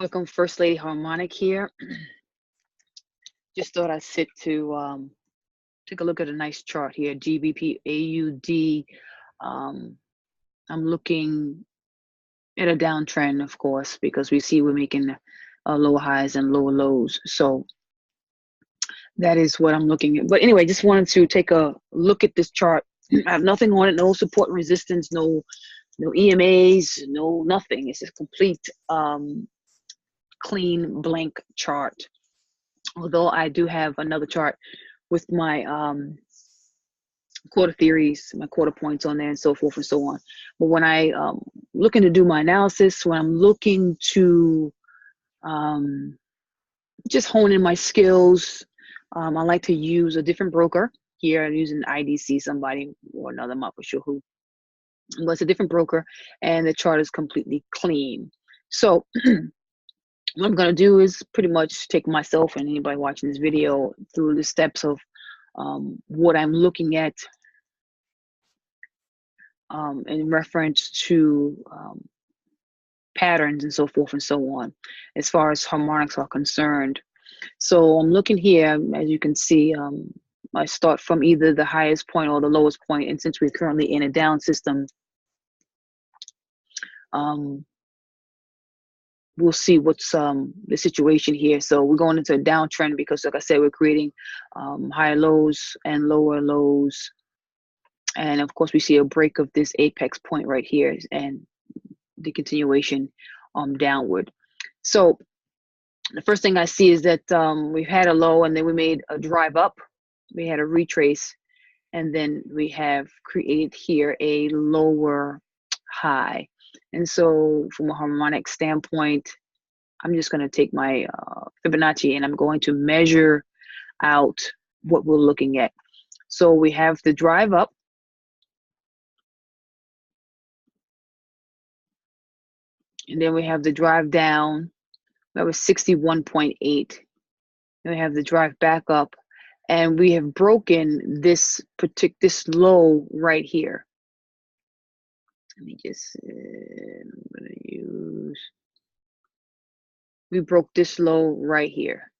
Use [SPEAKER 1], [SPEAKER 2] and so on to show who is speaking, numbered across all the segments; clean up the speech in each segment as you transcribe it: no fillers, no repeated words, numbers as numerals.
[SPEAKER 1] Welcome, First Lady Harmonic here. Just thought I'd sit to take a look at a nice chart here. Gbpaud. I'm looking at a downtrend, of course, because we see we're making lower highs and lower lows. So that is what I'm looking at. But anyway, just wanted to take a look at this chart. I have nothing on it, no support and resistance, no EMAs, no nothing. It's a complete clean blank chart. Although I do have another chart with my quarter theories, my quarter points on there, and so forth and so on. But when I looking to do my analysis, when I'm looking to just hone in my skills, I like to use a different broker. Here I'm using IDC, somebody or another, I'm not for sure who, but it's a different broker, and the chart is completely clean. So what I'm going to do is pretty much take myself and anybody watching this video through the steps of what I'm looking at in reference to patterns and so forth and so on, as far as harmonics are concerned. So I'm looking here, as you can see, I start from either the highest point or the lowest point, and since we're currently in a down system, we'll see what's the situation here. So we're going into a downtrend because, like I said, we're creating higher lows and lower lows. And of course, we see a break of this apex point right here and the continuation downward. So the first thing I see is that we've had a low and then we made a drive up. We had a retrace, and then we have created here a lower high. And so from a harmonic standpoint, I'm just going to take my Fibonacci and I'm going to measure out what we're looking at. So we have the drive up. And then we have the drive down. That was 61.8. Then we have the drive back up. And we have broken this low right here. Let me just, I'm going to use, we broke this low right here.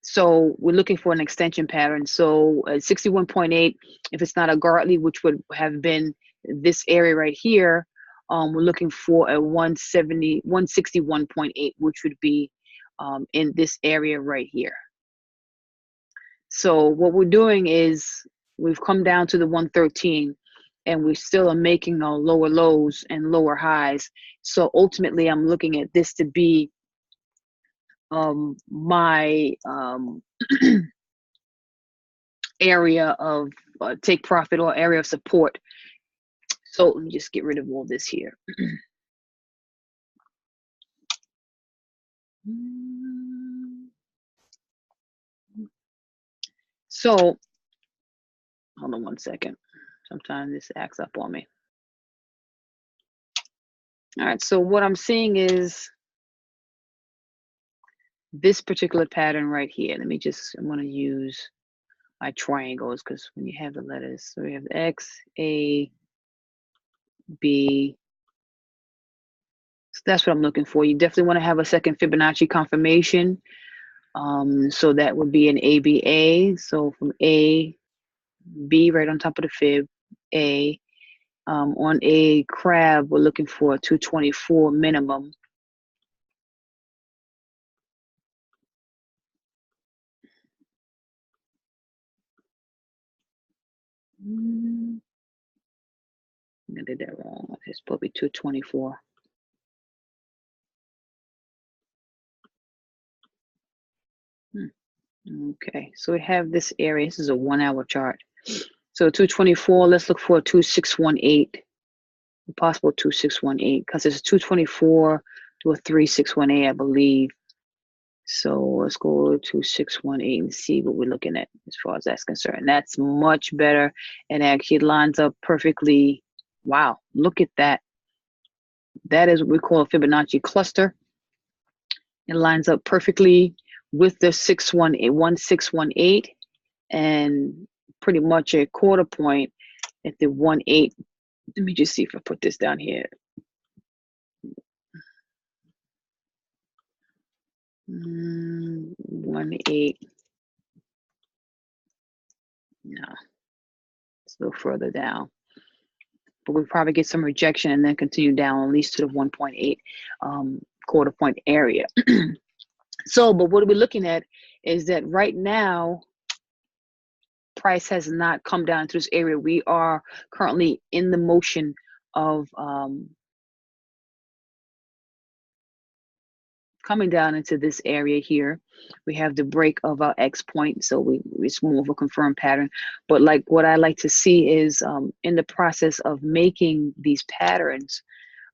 [SPEAKER 1] So we're looking for an extension pattern. So 61.8, if it's not a Gartley, which would have been this area right here, we're looking for a 161.8, which would be in this area right here. So what we're doing is we've come down to the 113, and we still are making our lower lows and lower highs. So ultimately, I'm looking at this to be my area of take profit or area of support. So let me just get rid of all this here. So hold on one second. Sometimes this acts up on me. All right, so what I'm seeing is this particular pattern right here. Let me just, I'm going to use my triangles because when you have the letters, so we have X, A, B. So that's what I'm looking for. You definitely want to have a second Fibonacci confirmation. So that would be an ABA. So from A, B right on top of the fib, A. On a crab, we're looking for a 224 minimum. I did that wrong. It's probably 224. Okay, so we have this area. This is a 1 hour chart. So 224, let's look for a 2618. Possible 2618, because it's a 224 to a 3618, I believe. So let's go to 2618 and see what we're looking at as far as that's concerned. That's much better and actually lines up perfectly. Wow, look at that. That is what we call a Fibonacci cluster. It lines up perfectly with the 1618 and pretty much a quarter point at the 18. Let me just see if I put this down here. 1.8. No, it's a little further down. But we'll probably get some rejection and then continue down at least to the 1.8 quarter point area. So, but what we're looking at is that right now, price has not come down to this area. We are currently in the motion of coming down into this area here. We have the break of our X point, so it's more of a confirmed pattern. But like what I like to see is in the process of making these patterns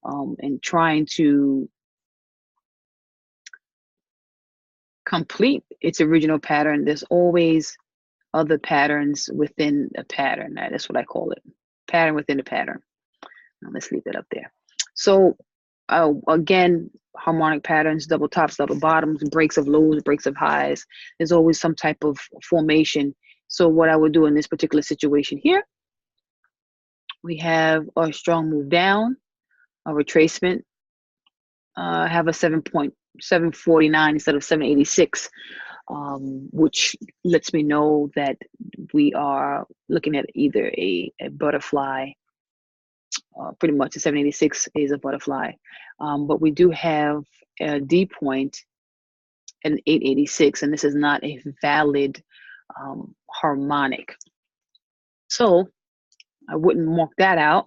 [SPEAKER 1] and trying to complete its original pattern, there's always other patterns within a pattern. That's what I call it, pattern within a pattern. Now let's leave that up there. So again, harmonic patterns, double tops, double bottoms, breaks of lows, breaks of highs. There's always some type of formation. So what I would do in this particular situation here, we have a strong move down, a retracement, have a 7.749 instead of 786, which lets me know that we are looking at either a butterfly. Pretty much the 786 is a butterfly, but we do have a D point at 886, and this is not a valid harmonic. So I wouldn't mark that out.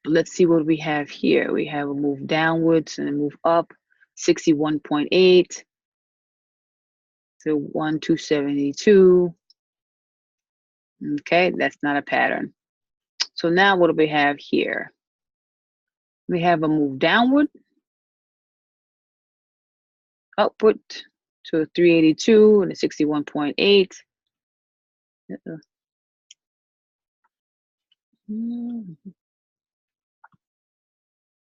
[SPEAKER 1] But let's see what we have here. We have a move downwards and a move up, 61.8 to 1272. Okay, that's not a pattern. So now what do we have here? We have a move downward, upward to 382 and a 61.8.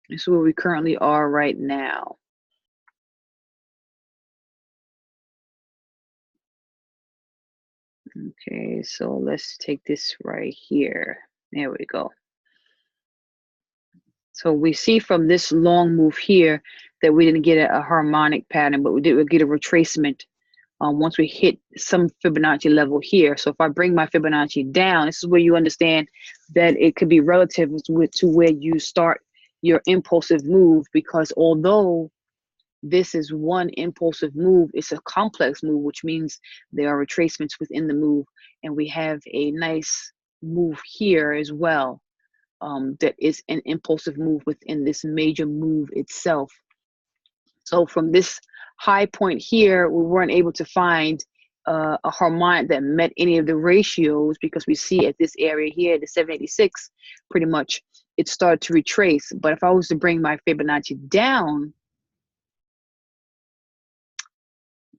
[SPEAKER 1] This is where we currently are right now. Okay, so let's take this right here. There we go. So we see from this long move here that we didn't get a harmonic pattern, but we did get a retracement once we hit some Fibonacci level here. So if I bring my Fibonacci down, this is where you understand that it could be relative to where you start your impulsive move, because although this is one impulsive move, it's a complex move, which means there are retracements within the move, and we have a nice move here as well. That is an impulsive move within this major move itself. So from this high point here, we weren't able to find a harmonic that met any of the ratios, because we see at this area here, the 786, pretty much it started to retrace. But if I was to bring my Fibonacci down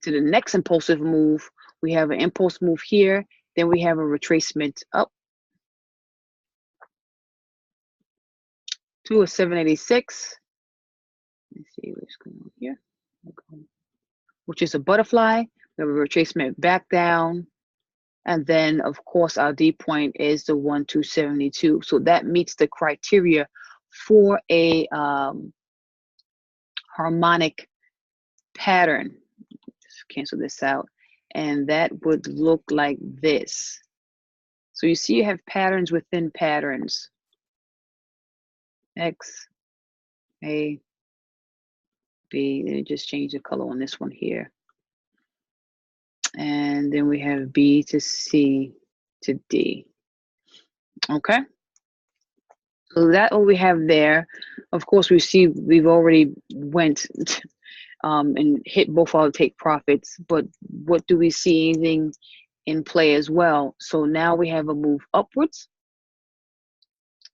[SPEAKER 1] to the next impulsive move, we have an impulse move here, then we have a retracement up to a 786. Let's see what's going on here, which is a butterfly. We have a retracement back down, and then of course our D point is the 1272. So that meets the criteria for a harmonic pattern. Just cancel this out, and that would look like this. So you see you have patterns within patterns. X, A, B. Let me just change the color on this one here. And then we have B to C to D. Okay. So that what we have there. Of course, we see we've already went and hit both our take profits, but what do we see anything in play as well? So now we have a move upwards.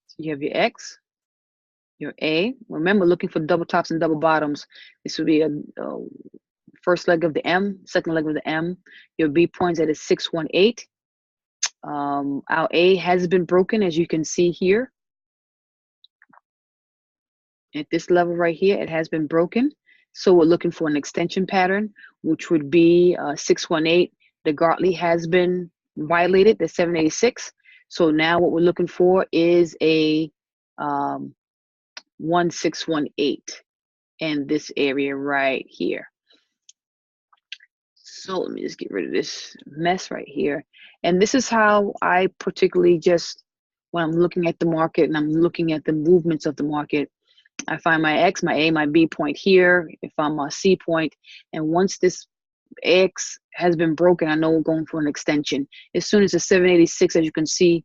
[SPEAKER 1] So you have your X, your A. Remember, looking for double tops and double bottoms. This would be a first leg of the M, second leg of the M. Your B points at a 618. Our A has been broken, as you can see here. At this level right here, it has been broken. So we're looking for an extension pattern, which would be 618. The Gartley has been violated, the 786. So now what we're looking for is a 1618 in this area right here. So let me just get rid of this mess right here. And this is how I particularly just, when I'm looking at the market and I'm looking at the movements of the market, I find my X, my A, my B point here, if I'm a C point, and once this X has been broken, I know we're going for an extension. As soon as the 786, as you can see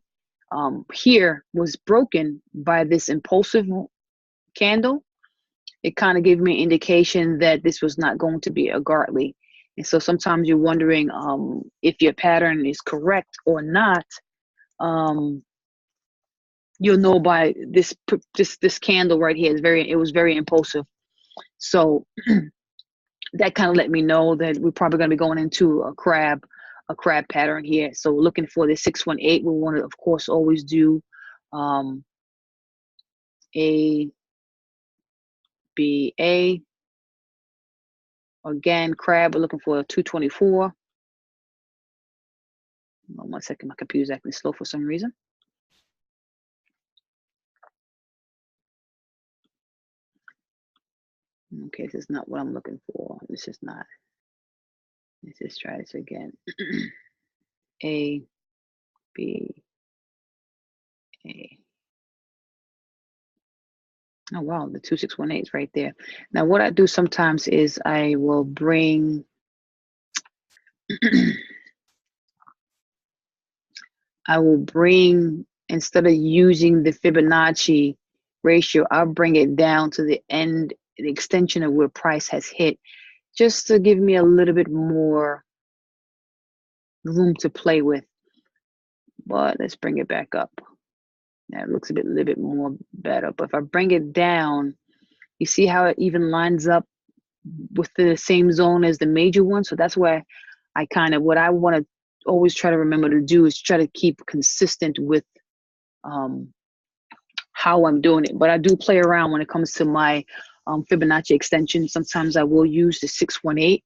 [SPEAKER 1] here, was broken by this impulsive candle, it kind of gave me an indication that this was not going to be a Gartley. And so sometimes you're wondering if your pattern is correct or not. You'll know by this candle right here. It was very impulsive. So that kind of let me know that we're probably going to be going into a crab pattern here. So looking for the 618, we want to, of course, always do A, B, A. Again, crab, we're looking for a 224. One second, my computer's acting slow for some reason. Okay, this is not what I'm looking for. This is not. Let's just try this again. A, B, A. Oh, wow, the 2618 is right there. Now, what I do sometimes is I will bring, instead of using the Fibonacci ratio, I'll bring it down to the end, the extension of where price has hit, just to give me a little bit more room to play with. But let's bring it back up. That looks a little bit more better. But if I bring it down, you see how it even lines up with the same zone as the major one. So that's why I kind of, what I want to always try to remember to do is try to keep consistent with how I'm doing it. But I do play around when it comes to my Fibonacci extension. Sometimes I will use the 618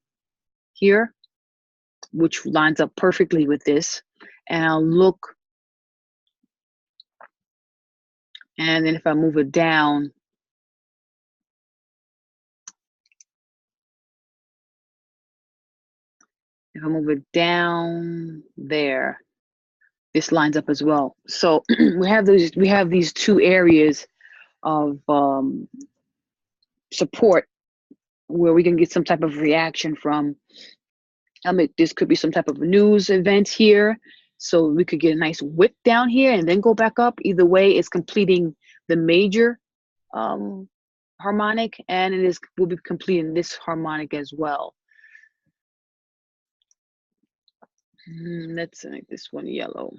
[SPEAKER 1] here, which lines up perfectly with this. And I'll look, and then if I move it down, if I move it down there, this lines up as well. So we have these two areas of support where we can get some type of reaction from. This could be some type of news event here, so we could get a nice wick down here and then go back up. Either way, it's completing the major harmonic, and will be completing this harmonic as well. Let's make this one yellow.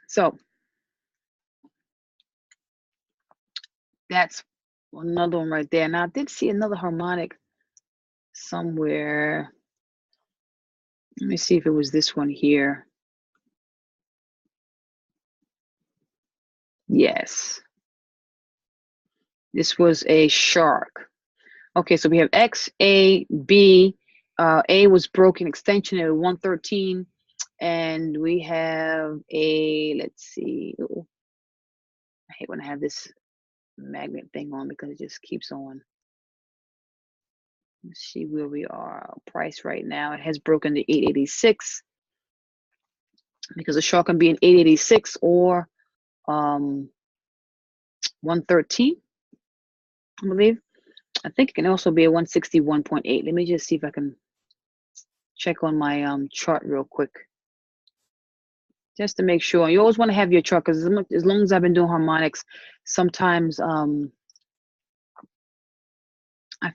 [SPEAKER 1] So that's another one right there. Now I did see another harmonic somewhere. Let me see if it was this one here. Yes. This was a shark. Okay, so we have X, A, B. A was broken extension at 113. And we have a, let's see. Ooh, I hate when I have this magnet thing on because it just keeps on. Let's see where we are. Price right now, it has broken the 886 because the shark can be an 886 or 113, I believe. I think it can also be a 161.8. Let me just see if I can check on my chart real quick, just to make sure. You always want to have your chart, because as long as I've been doing harmonics, sometimes I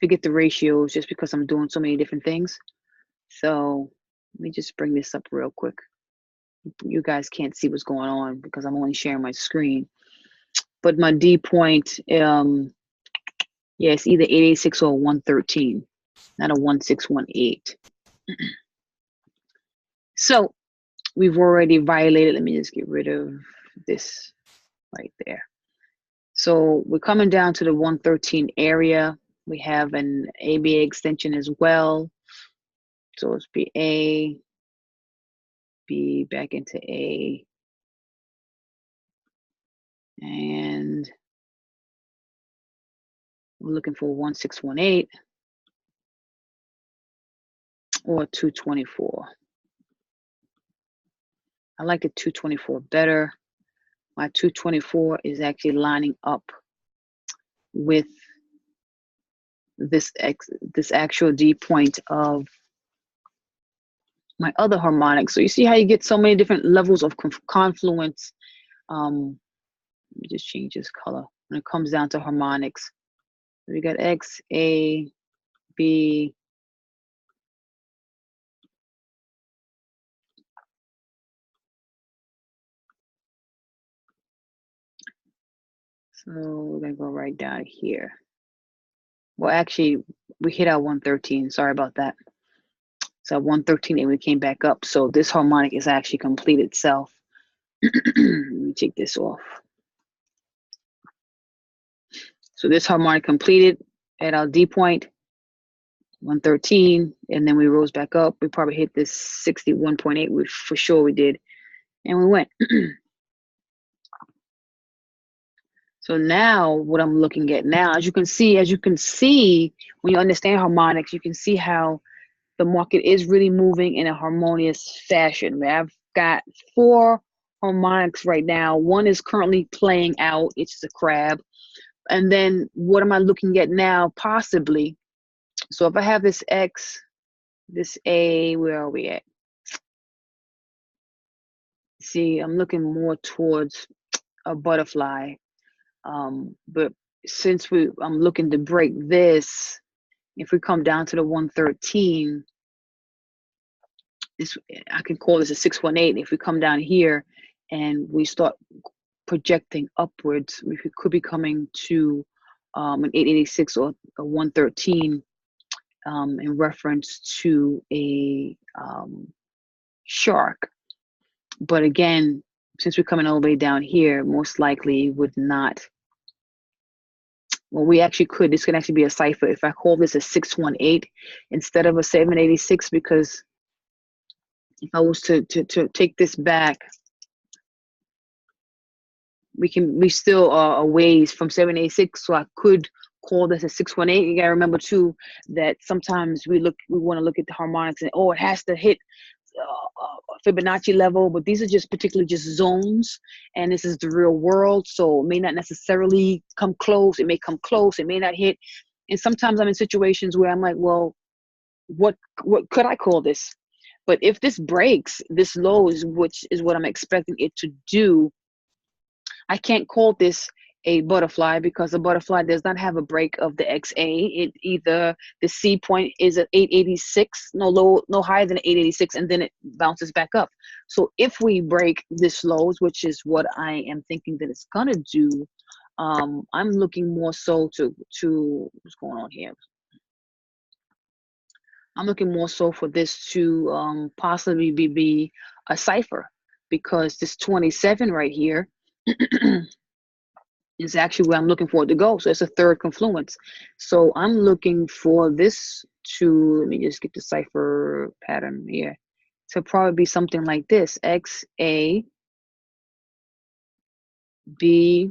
[SPEAKER 1] forget the ratios just because I'm doing so many different things. So let me just bring this up real quick. You guys can't see what's going on because I'm only sharing my screen. But my D point, yeah, it's either 886 or 113, not a 1618. So we've already violated. Let me just get rid of this right there. So we're coming down to the 113 area. We have an ABA extension as well. So it's be A, B back into A, and we're looking for 1618 or 224. I like the 224 better. My 224 is actually lining up with this actual D point of my other harmonic. So you see how you get so many different levels of confluence. Let me just change this color when it comes down to harmonics. So we got X, A, B, so we're gonna go right down here. Well, actually, we hit our 113. Sorry about that. So 113 and we came back up. So this harmonic is actually complete itself. Let me take this off. So this harmonic completed at our D point, 113, and then we rose back up. We probably hit this 61.8, which for sure we did, and we went. So now what I'm looking at now, as you can see, when you understand harmonics, you can see how the market is really moving in a harmonious fashion. I've got 4 harmonics right now. One is currently playing out. It's a crab. And then what am I looking at now? Possibly. So if I have this X, this A, where are we at? See, I'm looking more towards a butterfly. But since I'm looking to break this, if we come down to the 113, I can call this a 618. If we come down here and we start projecting upwards, we could be coming to an 886 or a 113 in reference to a shark. But again, since we're coming all the way down here, most likely would not. Well, we actually could. This could actually be a cipher if I call this a 618 instead of a 786, because if I was to take this back, we still are a ways from 786. So I could call this a 618. You gotta remember too that sometimes we want to look at the harmonics and it has to hit Fibonacci level, but these are just particularly just zones, and this is the real world, so it may not necessarily come close. It may come close, it may not hit. And sometimes I'm in situations where I'm like, well, what could I call this? But if this breaks this low, which is what I'm expecting it to do, I can't call this a butterfly, because a butterfly does not have a break of the XA. It either the C point is at 886, no higher than 886, and then it bounces back up. So if we break this lows, which is what I am thinking that it's gonna do, I'm looking more so to what's going on here. I'm looking more so for this to possibly be a cipher, because this 27 right here is actually where I'm looking for it to go. So it's a third confluence. So I'm looking for this to, let me just get the cipher pattern here. So probably be something like this: X, A, B,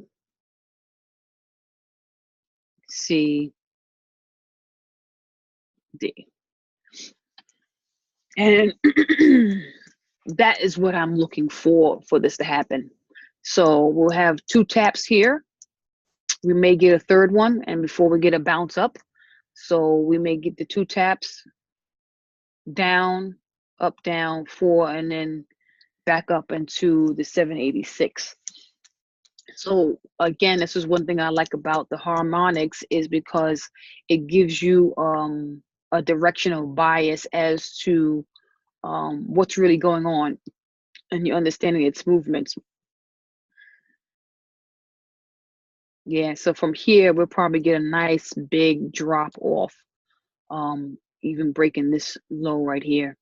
[SPEAKER 1] C, D. And that is what I'm looking for this to happen. So we'll have 2 taps here. We may get a third one, and before we get a bounce up, so we may get the 2 taps, down, up, down, 4, and then back up into the 786. So again, this is one thing I like about the harmonics, is because it gives you a directional bias as to what's really going on, and you're understanding its movements. Yeah, so from here, we'll probably get a nice big drop off, even breaking this low right here.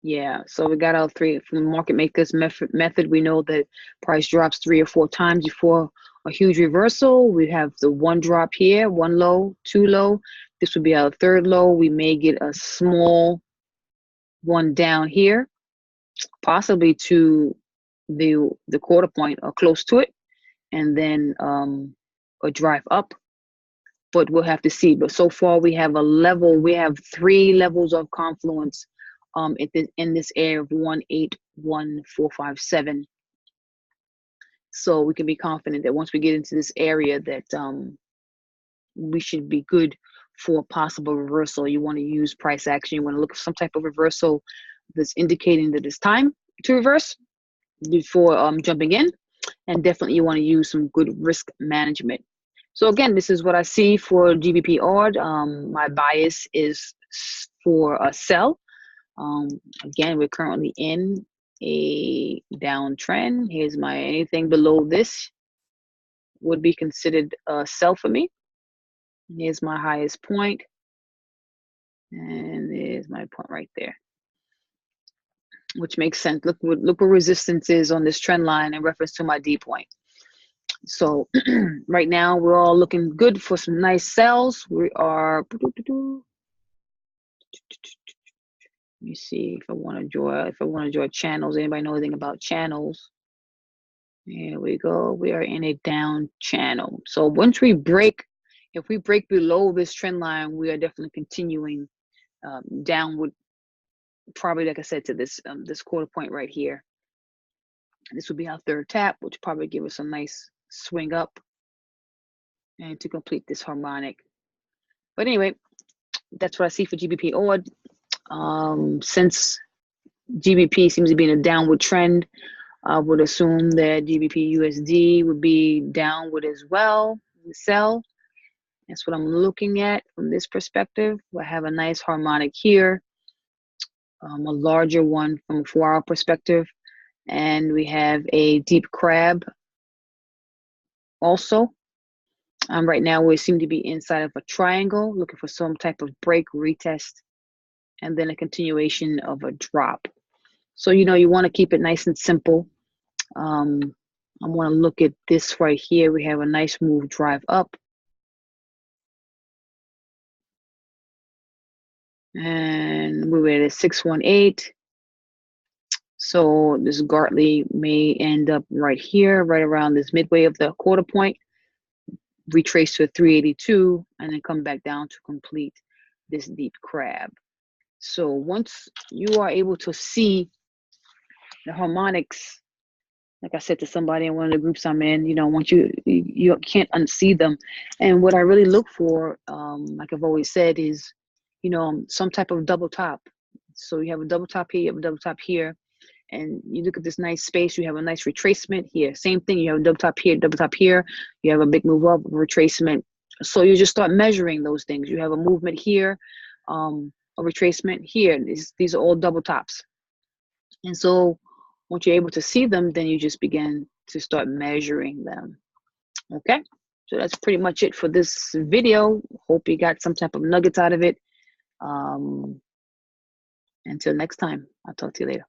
[SPEAKER 1] Yeah, so we got our 3 from the market makers method. We know that price drops 3 or 4 times before a huge reversal. We have the 1 drop here, 1 low, 2 low, This would be our third low. We may get a small one down here, possibly to the quarter point or close to it, and then a drive up. But we'll have to see. But so far we have a level. We have 3 levels of confluence in this area of 181,457. So we can be confident that once we get into this area that we should be good for a possible reversal. You want to use price action. You want to look for some type of reversal that's indicating that it's time to reverse before jumping in. And definitely you want to use some good risk management. So again, this is what I see for GBP-AUD. My bias is for a sell. Again, we're currently in a downtrend. Here's my, anything below this would be considered a sell for me. Here's my highest point, and there's my point right there, which makes sense. Look what resistance is on this trend line in reference to my D point. So right now we're all looking good for some nice sells. We are, let me see if I want to draw channels. Anybody know anything about channels? Here we go. We are in a down channel. So once we break, if we break below this trend line, we are definitely continuing downward, probably, like I said, to this this quarter point right here. This would be our third tap, which probably give us a nice swing up and to complete this harmonic. But anyway, that's what I see for GBP-AUD. Since GBP seems to be in a downward trend, I would assume that GBP-USD would be downward as well. Sell. That's what I'm looking at from this perspective. I have a nice harmonic here, a larger one from a 4-hour perspective, and we have a deep crab also. Right now we seem to be inside of a triangle, looking for some type of break, retest, and then a continuation of a drop. So, you know, you want to keep it nice and simple. I want to look at this right here. We have a nice move drive up. And we were at 618. So this Gartley may end up right here, right around this midway of the quarter point, retrace to 382, and then come back down to complete this deep crab. So once you are able to see the harmonics, like I said to somebody in one of the groups I'm in, you know, once you can't unsee them. And what I really look for, like I've always said, is, you know, some type of double top. So you have a double top here, you have a double top here, and you look at this nice space, you have a nice retracement here. Same thing, you have a double top here, double top here, you have a big move up, retracement. So you just start measuring those things. You have a movement here, a retracement here. These are all double tops. And so once you're able to see them, then you just begin to start measuring them. Okay, so that's pretty much it for this video. Hope you got some type of nuggets out of it. Until next time, I'll talk to you later.